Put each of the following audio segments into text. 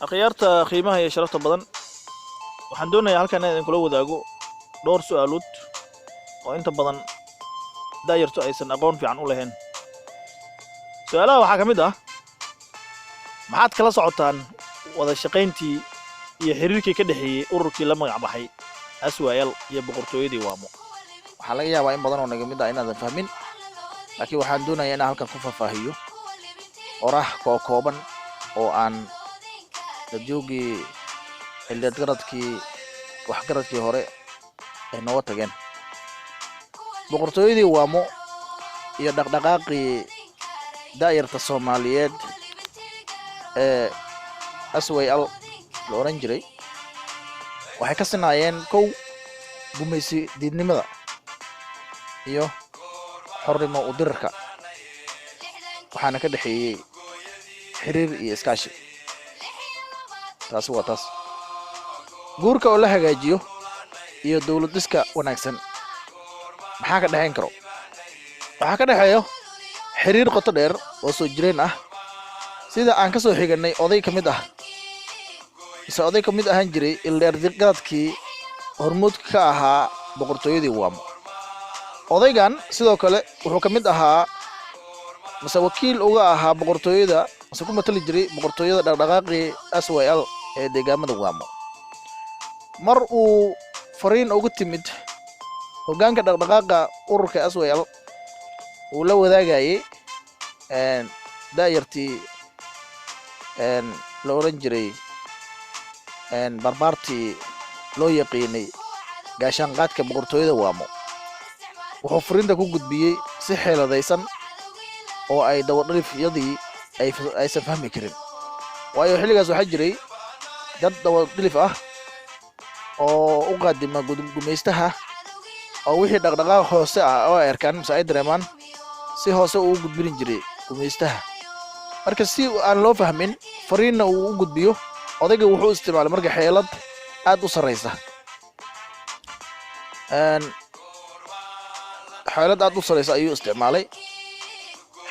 akhyaarta qiimaha iyo sharafta badan waxaan doonayaa halkan inaan kula wadaago dhowr su'aalood oo inta badan daayirtu aysan aqoon fiican u lahayn. Su'aalaha waxaa ka mid ah maxaad kala socotaan wada shaqayntii iyo xiriirkii ka dhaxeeyay ururkii la magac baxay Aswael iyo boqortooyadii Waamo? waxaa laga yaabaa in badan oo naga mid ah inaadan fahmin, laakiin waxaan doonayaa inaan halkan ku faahfaahiyo oraah kooban oo aan dadyoogii xildhigaradkii waxgaradkii hore ay nooga tageen. boqortooyadii Waamo iyo dhaqdhaqaaqii daayirta Soomaaliyeed ee Aswael la oran jiray waxay ka sinaayeen kow gumaysi diidnimada iyo xornimo u dirarka, waxaana ka dhaxeeyay xiriir iyo iskaashi. taasi waa taas. guurka oo la hagaajiyo iyo dawlad dhiska wanaagsan maxaa ka dhaxayn karo? waxaa ka dhaxeeyo xiriir qoto dheer oo soo jireen ah, sida aan ka soo xiganay oday ka mid ah oday ka mid ahaan jiray ildheergaradkii hormuudka ka ahaa boqortooyadii Waamo. odaygan sidoo kale wuxuu ka mid ahaa wakiil uga ahaa boqortooyada ku matali jiray boqortooyada dhaqdhaqaaqii Aswael ee deegaamada Waamo. mar uu fariin ugu timid hoggaanka dhaqdhaqaaqa ururka Aswael uu la wadaagayay daayirtii la oran jiray barbaartii loo yaqiinay gaashaanqaadka boqortooyada Waamo, wuxuu fariinta ku gudbiyey si xeeladaysan oo ay dawadhilifyadii aysan fahmi karin. waayo xilligaas waxaa jiray dad dawadhilif ah oo u qaadima gumaystaha oo wixii dhaqdhaqaaq hoose ah oo ay arkaan mise ay dareemaan si hoose uu gudbin jiray gumaystaha. marka si aan loo fahmin fariinna uu u gudbiyo, odayga wuxuu isticmaalay marka xeelad aad u sareysa. xeelad aad u sareysa ayuu isticmaalay.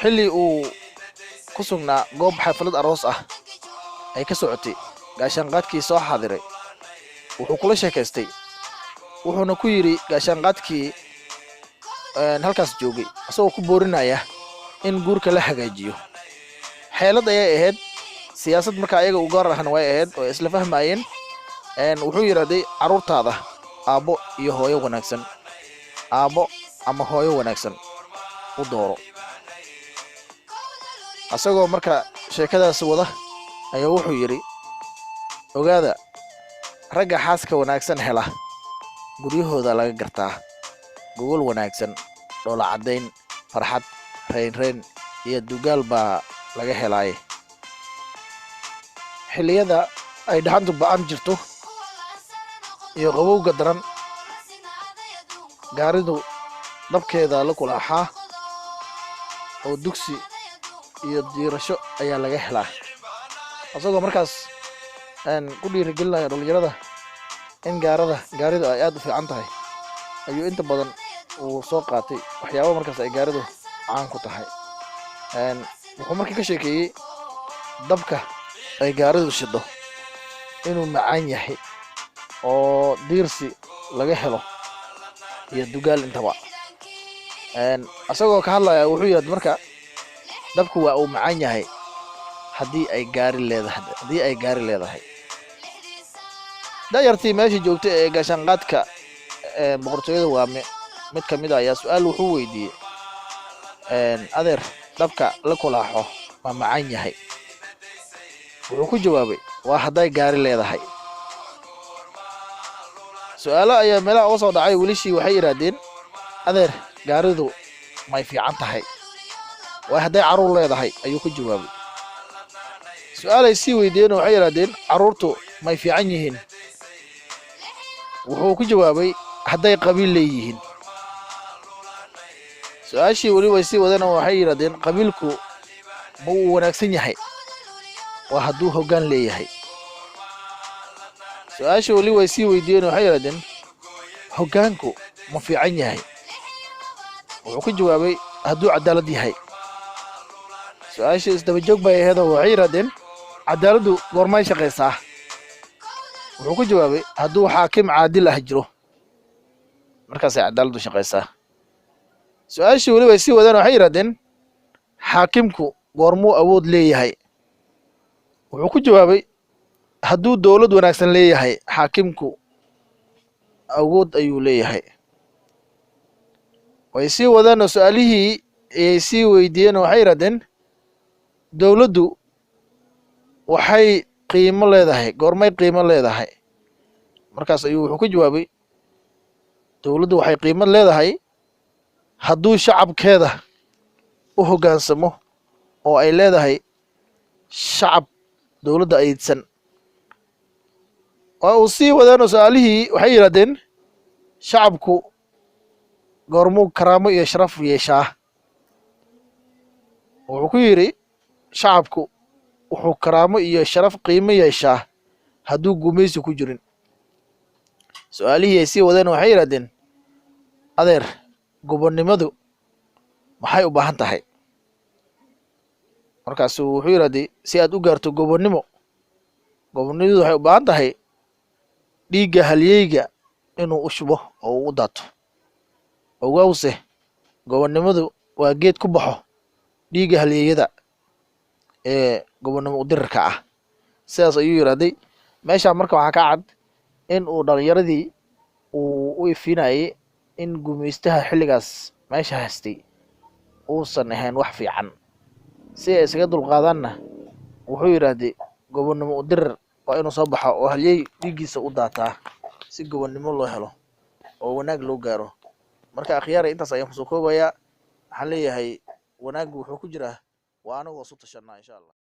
xilli uu ku sugnaa goob xaflad aroos ah ay ka socotay, gaashaanqaadkii soo xaadiray wuxuu kula sheekaystay, wuxuuna ku yidhi gaashaanqaadkii halkaas joogay asagoo ku boorinaya in guurka la hagaajiyo. xeelad ayay ahayd, siyaasad marka ayaga u gaar ahna way ahayd oo isla fahmayeen. wuxuu yidhaahday carruurtaada aabbo iyo hooyo wanaagsan, aabbo ama hooyo wanaagsan u dooro. asagoo marka sheekadaas wada ayaa wuxuu yidhi, ogaada ragga xaaska wanaagsan hela guryahooda laga gartaa. gogol wanaagsan, dhoola caddayn, farxad, reynreyn iyo dugaal baa laga helaaye. xilliyada ay dhaxantu ba'an jirto iyo qabowga daran, gaaridu dabkeeda la kulaaxaa oo dugsi iyo diirasho ayaa laga helaa. asagoo markaas ku dhiirigelinaya dhalinyarada in gaaridu ay aad u fiican tahay, ayuu inta badan uu soo qaatay waxyaaba markaas ay gaaridu caan ku tahay. wuxuu markii ka sheekeeyey dabka ay gaaridu shido inuu macaan yahay oo diirsi laga helo iyo dugaal intaba. asagoo ka hadlaya wuxuu yidhi marka dabku waa uu macaan yahay haddii ay gaari leedahay. daayartii meeshii joogtay ee gaashaanqaadka boqortooyada Waame mid ka mid ah ayaa su'aal wuxuu weydiiyey, adeer dabka la kulaaxo ma macaan yahay? wuxuu ku jawaabay, waa hadday gaari leedahay. su'aalo ayaa meelaha uga soo dhacay. wilishii waxay yidhaahdeen, adeer gaaridu may fiican tahay, waa hadday carruur leedahay ayuu ku jawaabay. su'aalay sii weydiiyeen waxay yidhaahdeen, carruurtu may fiican yihiin? wuxuu ku jawaabay, hadday qabiil leeyihiin. su-aashii weli way sii wadeen oo waxay yidhaahdeen, qabiilku ma uu wanaagsan yahay? waa hadduu hoggaan leeyahay. su-aashii weli way sii weydiiyeen waxay yidhaahdeen, hoggaanku ma fiican yahay? wuxuu ku jawaabay, hadduu cadaalad yahay. su-aashii isdaba joog bay ahayd oo waxay yidhaahdeen, cadaaladdu goormay shaqaysaa wuxuu ku jawaabay hadduu xaakim caadil ah jiro markaasay cadaaladdu shaqaysaa su-aashii weli way sii wadaan waxay yidhahdeen xaakimku goormuu awood leeyahay wuxuu ku jawaabay hadduu dowlad wanaagsan leeyahay xaakimku awood ayuu leeyahay way sii wadaanoo su-aalihii ayay sii weydiiyeen waxay yidhahdeen dowladdu waxay qiimo leedahay goormay qiimo leedahay markaas ayuu wuxuu ku jawaabay dowladdu waxay qiimo leedahay hadduu shacabkeeda u hoggaansamo oo ay leedahay shacab dowladda aydsan waa uu sii wadaanoo su-aalihii waxay yidhahdeen shacabku goormuu karaamo iyo sharaf yeeshaa wuxuu ku yidhi shacabku wuxuu karaamo iyo sharaf qiimo yeeshaa hadduu gumaysi ku jirin su-aalihii ay sii wadeen waxay yidhahdeen adeer gobonnimadu maxay u baahan tahay markaasuu wuxuu yidhahday si aad u gaarto gobonnimadu waxay u baahan tahay dhiigga halyeyga inuu u shubo oo uu u daato ogaawse gobonnimadu waa geed ku baxo dhiigga halyeeyada ee gobonnimo udirirka ah sidaas ayuu yidhahday meeshaa marka waxaa ka cad in uu dhalinyaradii uu u ifinayay in gumaystaha xilligaas meesha haystay uusan ahayn wax fiican si ay isaga dulqaadaanna wuxuu yidhaahday gobonnimo udirir waa inuu soo baxo oo halyey dhiiggiisa u daataa si gobonnimo loo helo oo wanaag loo gaaro marka akhyaara intaas ayaan kusoo koobayaa waxaan leeyahay wanaaggu wuxuu ku jiraa waa anagoo isu tashanaa insha allah